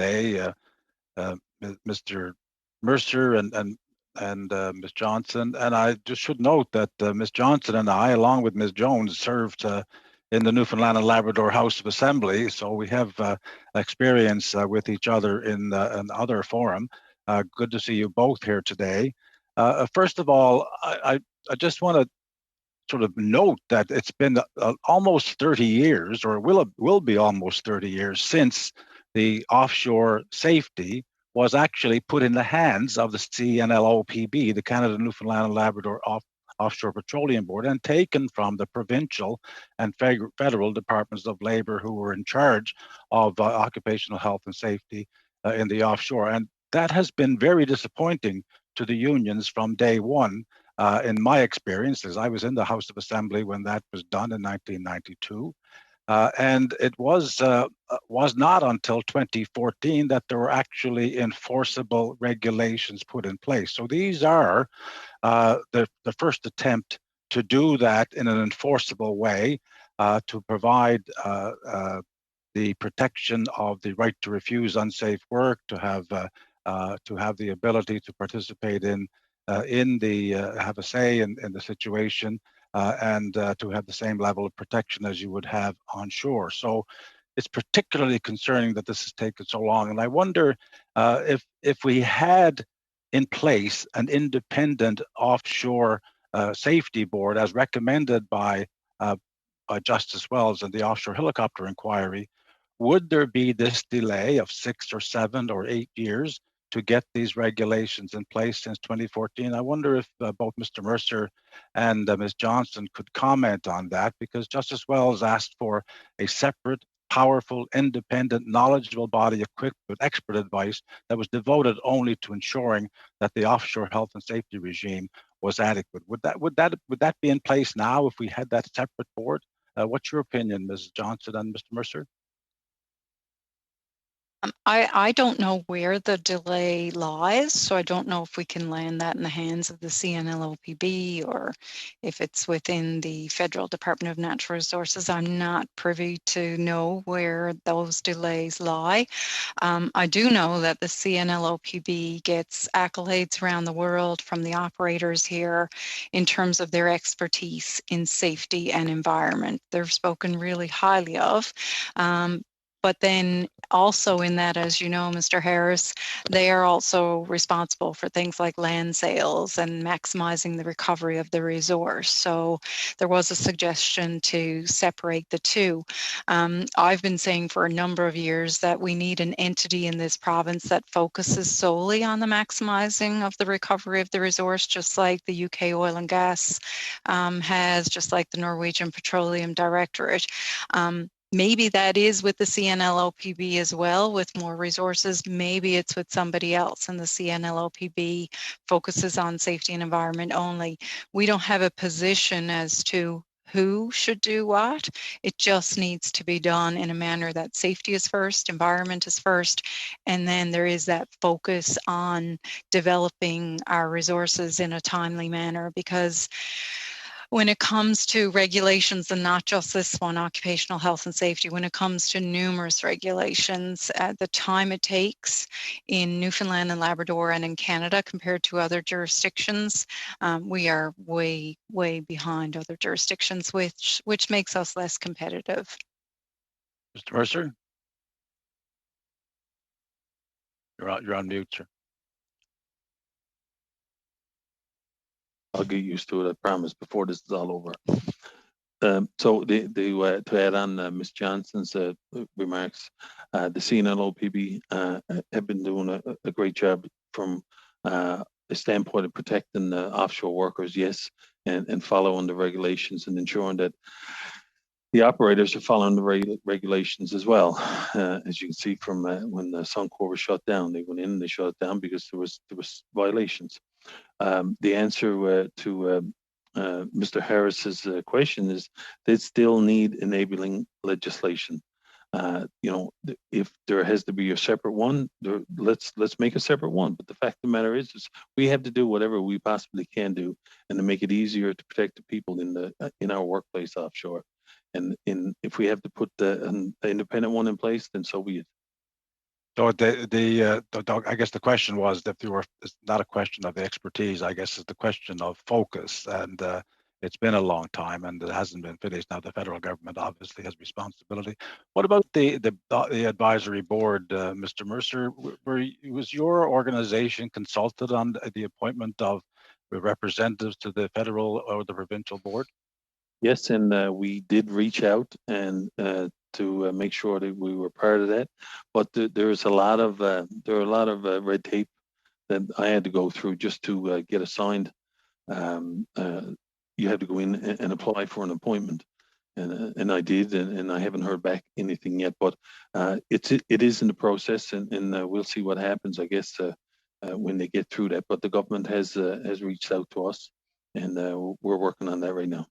today, Mr. Mercer and Ms. Johnson. And I just should note that Ms. Johnson and I, along with Ms. Jones, served in the Newfoundland and Labrador House of Assembly, so we have experience with each other in other forum. Good to see you both here today. First of all, I just want to sort of note that it's been almost 30 years, or will be almost 30 years, since the Offshore Safety was actually put in the hands of the CNLOPB, the Canada, Newfoundland and Labrador Offshore Petroleum Board, and taken from the provincial and federal departments of labor who were in charge of occupational health and safety in the offshore. And that has been very disappointing to the unions from day one. In my experience, as I was in the House of Assembly when that was done in 1992, and it was not until 2014 that there were actually enforceable regulations put in place. So these are the first attempt to do that in an enforceable way, to provide the protection of the right to refuse unsafe work, to have the ability to participate in have a say in the situation, and to have the same level of protection as you would have on shore. So it's particularly concerning that this has taken so long. And I wonder if we had in place an independent offshore safety board as recommended by Justice Wells and the offshore helicopter inquiry, would there be this delay of 6 or 7 or 8 years to get these regulations in place since 2014? I wonder if both Mr. Mercer and Ms. Johnson could comment on that, because Justice Wells asked for a separate, powerful, independent, knowledgeable body equipped with expert advice that was devoted only to ensuring that the offshore health and safety regime was adequate. Would that be in place now if we had that separate board? What's your opinion, Ms. Johnson and Mr. Mercer? I don't know where the delay lies, so I don't know if we can land that in the hands of the CNLOPB or if it's within the Federal Department of Natural Resources. I'm not privy to know where those delays lie. I do know that the CNLOPB gets accolades around the world from the operators here in terms of their expertise in safety and environment. They're spoken really highly of. But then also in that, as you know, Mr. Harris, they are also responsible for things like land sales and maximizing the recovery of the resource. So there was a suggestion to separate the two. I've been saying for a number of years that we need an entity in this province that focuses solely on the maximizing of the recovery of the resource, just like the UK Oil and Gas has, just like the Norwegian Petroleum Directorate. Maybe that is with the CNLOPB as well, with more resources. Maybe it's with somebody else, and the CNLOPB focuses on safety and environment only. We don't have a position as to who should do what. It just needs to be done in a manner that safety is first, environment is first, and then there is that focus on developing our resources in a timely manner, because when it comes to regulations, and not just this one, occupational health and safety, when it comes to numerous regulations, the time it takes in Newfoundland and Labrador and in Canada compared to other jurisdictions, we are way, way behind other jurisdictions, which makes us less competitive. Mr. Mercer? You're on mute, sir. I'll get used to it, I promise, before this is all over. So to add on Ms. Johnson's remarks, the CNLOPB have been doing a great job from the standpoint of protecting the offshore workers, yes, and following the regulations and ensuring that the operators are following the regulations as well. As you can see from when the Suncor was shut down, they went in and they shut it down because there was violations. The answer to Mr. Harris's question is they still need enabling legislation. If there has to be a separate one, let's make a separate one. But the fact of the matter is we have to do whatever we possibly can do, and to make it easier to protect the people in our workplace offshore. And if we have to put an independent one in place, then so be it. So I guess the question was that it's not a question of expertise. I guess it's the question of focus, and it's been a long time, and it hasn't been finished. Now the federal government obviously has responsibility. What about the advisory board, Mr. Mercer? Was your organization consulted on the appointment of representatives to the federal or the provincial board? Yes, and we did reach out and to make sure that we were part of that. But there's a lot of red tape that I had to go through just to get assigned. You had to go in and apply for an appointment, and I did, and I haven't heard back anything yet. But it is in the process, and we'll see what happens. I guess when they get through that. But the government has reached out to us, and we're working on that right now.